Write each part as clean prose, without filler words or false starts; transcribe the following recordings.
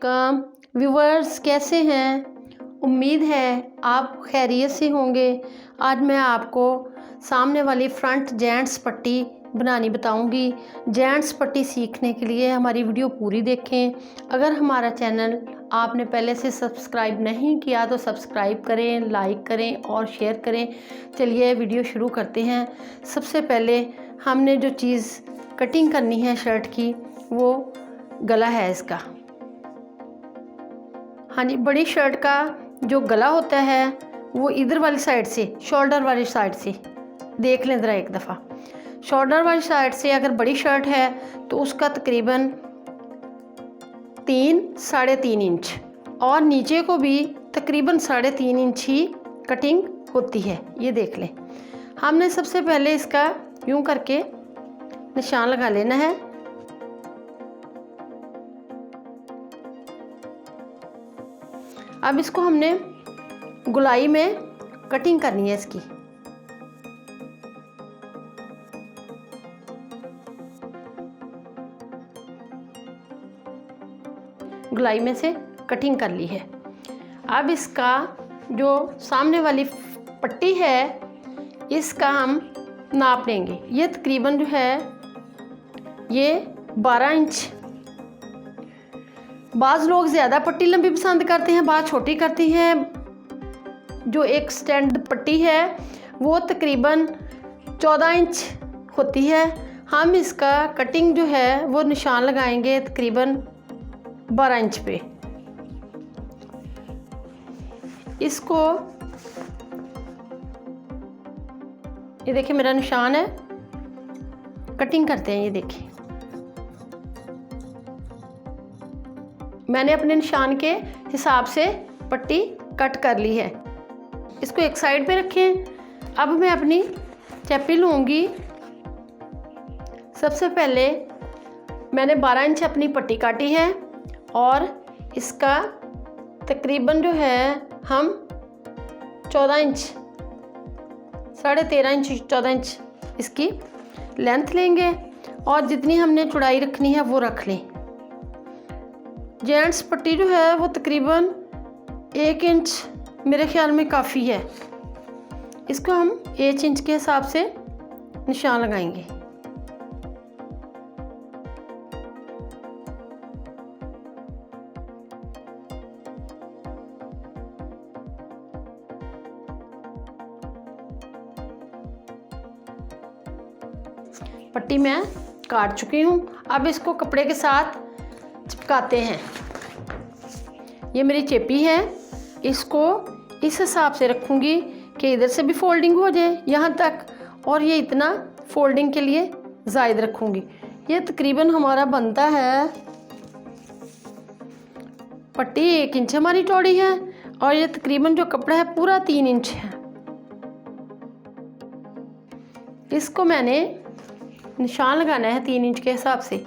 वालेकुम व्यूवर्स, कैसे हैं? उम्मीद है आप खैरियत से होंगे। आज मैं आपको सामने वाली फ्रंट जेंट्स पट्टी बनानी बताऊंगी। जेंट्स पट्टी सीखने के लिए हमारी वीडियो पूरी देखें। अगर हमारा चैनल आपने पहले से सब्सक्राइब नहीं किया तो सब्सक्राइब करें, लाइक करें और शेयर करें। चलिए वीडियो शुरू करते हैं। सबसे पहले हमने जो चीज़ कटिंग करनी है शर्ट की, वो गला है इसका। हाँ जी, बड़ी शर्ट का जो गला होता है वो इधर वाली साइड से, शोल्डर वाली साइड से देख लें ज़रा एक दफ़ा। शोल्डर वाली साइड से अगर बड़ी शर्ट है तो उसका तकरीबन 3-3.5 इंच और नीचे को भी तकरीबन 3.5 इंच ही कटिंग होती है। ये देख लें। हमने सबसे पहले इसका यूं करके निशान लगा लेना है। अब इसको हमने गुलाई में कटिंग करनी है इसकी। गुलाई में से कटिंग कर ली है। अब इसका जो सामने वाली पट्टी है इसका हम नाप लेंगे। ये तकरीबन जो है ये 12 इंच। बाज़ लोग ज़्यादा पट्टी लंबी पसंद करते हैं, बाज़ छोटी करती हैं। जो एक स्टैंड पट्टी है वो तकरीबन 14 इंच होती है। हम इसका कटिंग जो है वो निशान लगाएंगे तकरीबन 12 इंच पे। इसको ये देखिए मेरा निशान है, कटिंग करते हैं। ये देखिए मैंने अपने निशान के हिसाब से पट्टी कट कर ली है। इसको एक साइड पे रखें। अब मैं अपनी चैपी लूँगी। सबसे पहले मैंने 12 इंच अपनी पट्टी काटी है और इसका तकरीबन जो है हम 14 इंच, 13.5 इंच, 14 इंच इसकी लेंथ लेंगे और जितनी हमने चौड़ाई रखनी है वो रख लें। जेंट्स पट्टी जो है वो तकरीबन 1 इंच मेरे ख्याल में काफ़ी है। इसको हम 1 इंच के हिसाब से निशान लगाएंगे। पट्टी मैं काट चुकी हूँ। अब इसको कपड़े के साथ चिपकाते हैं। ये मेरी चेपी है, इसको इस हिसाब से रखूँगी कि इधर से भी फोल्डिंग हो जाए यहाँ तक, और ये इतना फोल्डिंग के लिए ज़ायद रखूँगी। ये तकरीबन हमारा बनता है, पट्टी 1 इंच हमारी चौड़ी है और ये तकरीबन जो कपड़ा है पूरा 3 इंच है। इसको मैंने निशान लगाना है 3 इंच के हिसाब से।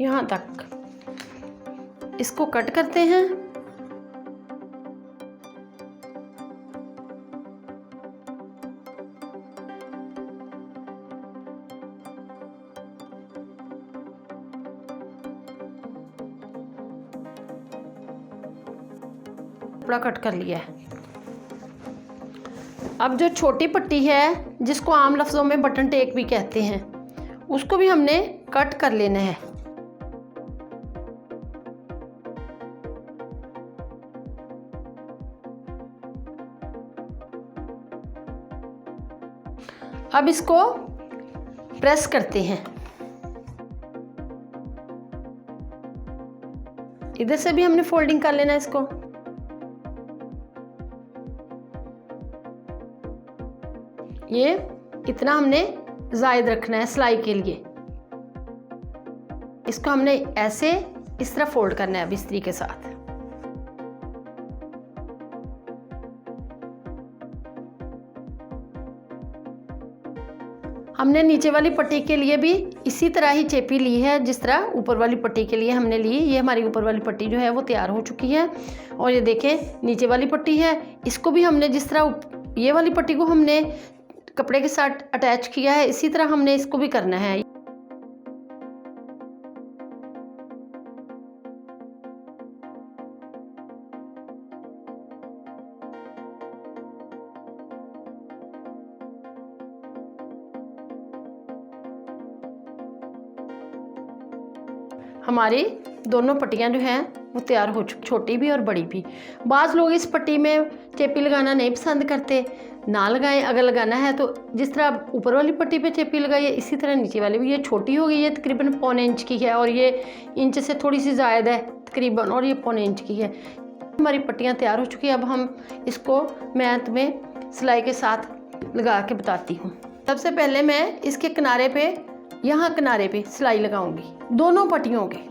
यहाँ तक इसको कट करते हैं। कपड़ा कट कर लिया है। अब जो छोटी पट्टी है जिसको आम लफ्ज़ों में बटन टेक भी कहते हैं, उसको भी हमने कट कर लेना है। अब इसको प्रेस करते हैं। इधर से भी हमने फोल्डिंग कर लेना है इसको। ये इतना हमने जायद रखना है सिलाई के लिए। इसको हमने ऐसे इस तरह फोल्ड करना है अब इस्त्री के साथ। हमने नीचे वाली पट्टी के लिए भी इसी तरह ही चेपी ली है जिस तरह ऊपर वाली पट्टी के लिए हमने ली। ये हमारी ऊपर वाली पट्टी जो है वो तैयार हो चुकी है। और ये देखें नीचे वाली पट्टी है, इसको भी हमने जिस तरह ये वाली पट्टी को हमने कपड़े के साथ अटैच किया है, इसी तरह हमने इसको भी करना है। हमारी दोनों पट्टियाँ जो हैं वो तैयार हो चुकी, छोटी भी और बड़ी भी। बाज़ लोग इस पट्टी में चेपी लगाना नहीं पसंद करते, ना लगाएं। अगर लगाना है तो जिस तरह आप ऊपर वाली पट्टी पे चेपी लगाइए, इसी तरह नीचे वाली भी। ये छोटी हो गई है, तकरीबन 1.25 इंच की है, और ये इंच से थोड़ी सी ज़्यादा है तकरीबन, और ये 1.25 इंच की है। हमारी पट्टियाँ तैयार हो चुकी है। अब हम इसको मैं तुम्हें सिलाई के साथ लगा के बताती हूँ। सबसे पहले मैं इसके किनारे पे, यहाँ किनारे पे सिलाई लगाऊंगी दोनों पट्टियों के।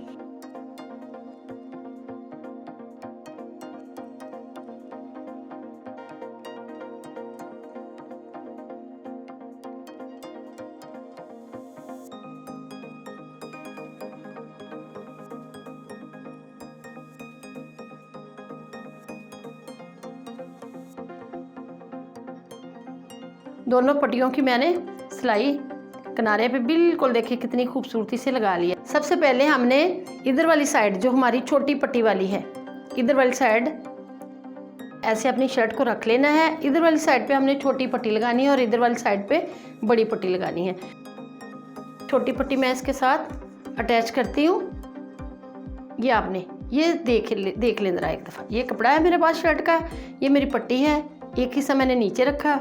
दोनों पट्टियों की मैंने सिलाई किनारे पे बिल्कुल देखिए कितनी खूबसूरती से लगा लिया। सबसे पहले हमने इधर वाली साइड जो हमारी छोटी पट्टी वाली है, इधर वाली साइड ऐसे अपनी शर्ट को रख लेना है। इधर वाली साइड पे हमने छोटी पट्टी लगानी है और इधर वाली साइड पे बड़ी पट्टी लगानी है। छोटी पट्टी मैं इसके साथ अटैच करती हूँ। ये आपने ये देख लें ज़रा एक दफ़ा। ये कपड़ा है मेरे पास शर्ट का, ये मेरी पट्टी है, एक हिस्सा मैंने नीचे रखा,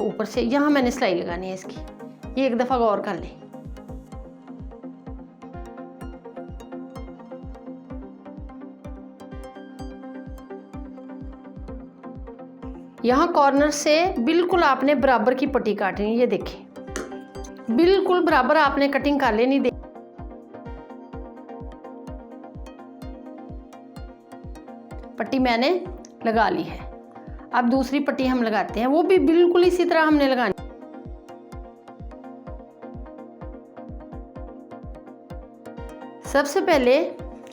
ऊपर से यहाँ मैंने सिलाई लगानी है इसकी। ये एक दफ़ा गौर कर लें। यहाँ कॉर्नर से बिल्कुल आपने बराबर की पट्टी काटनी है। ये देखें बिल्कुल बराबर आपने कटिंग कर लेनी। पट्टी मैंने लगा ली है। अब दूसरी पट्टी हम लगाते हैं, वो भी बिल्कुल इसी तरह हमने लगानी। सबसे पहले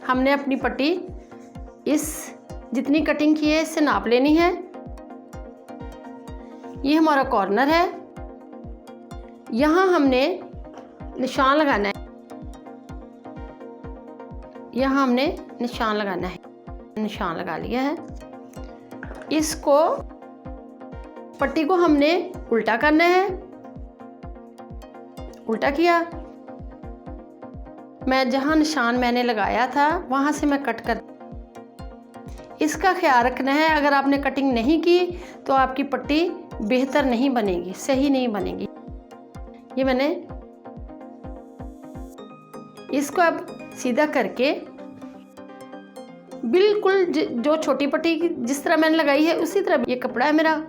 हमने अपनी पट्टी इस जितनी कटिंग की है इससे नाप लेनी है। ये हमारा कॉर्नर है, यहाँ हमने निशान लगाना है। यहाँ हमने निशान लगाना है। निशान लगा लिया है। इसको पट्टी को हमने उल्टा करना है। उल्टा किया, मैं जहाँ निशान मैंने लगाया था वहाँ से मैं कट कर। इसका ख्याल रखना है, अगर आपने कटिंग नहीं की तो आपकी पट्टी बेहतर नहीं बनेगी, सही नहीं बनेगी। ये मैंने इसको अब सीधा करके बिल्कुल जो छोटी पट्टी जिस तरह मैंने लगाई है उसी तरह ये कपड़ा है मेरा।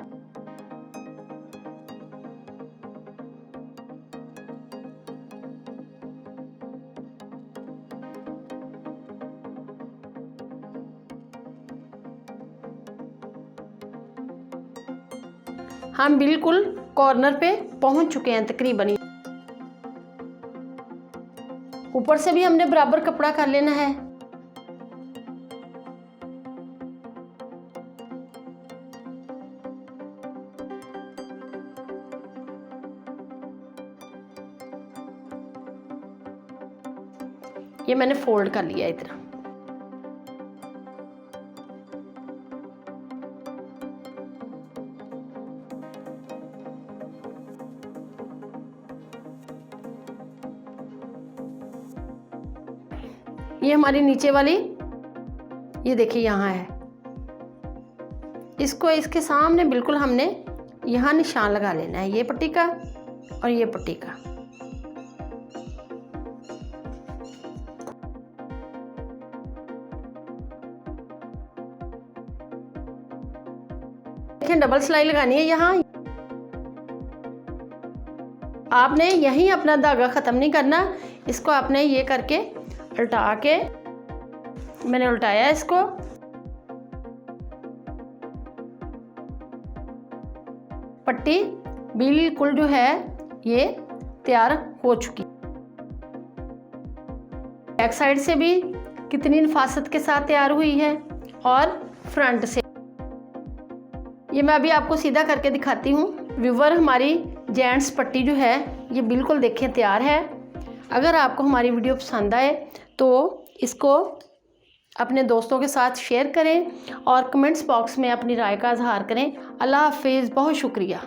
हम बिल्कुल कॉर्नर पे पहुंच चुके हैं तकरीबन। ऊपर से भी हमने बराबर कपड़ा कर लेना है। ये मैंने फोल्ड कर लिया इतना। ये हमारी नीचे वाली, ये देखिए यहाँ है। इसको इसके सामने बिल्कुल हमने यहाँ निशान लगा लेना है, ये पट्टी का और ये पट्टी का। देखें डबल सिलाई लगानी है। यहाँ आपने यहीं अपना धागा ख़त्म नहीं करना, इसको आपने ये करके उल्टा के, मैंने उल्टाया इसको, पट्टी बिल्कुल जो है ये तैयार हो चुकी। बैक साइड से भी कितनी नफासत के साथ तैयार हुई है और फ्रंट से ये मैं अभी आपको सीधा करके दिखाती हूँ। व्यूवर, हमारी जेंट्स पट्टी जो है ये बिल्कुल देखें तैयार है। अगर आपको हमारी वीडियो पसंद आए तो इसको अपने दोस्तों के साथ शेयर करें और कमेंट्स बॉक्स में अपनी राय का इजहार करें। अल्लाह हाफिज़, बहुत शुक्रिया।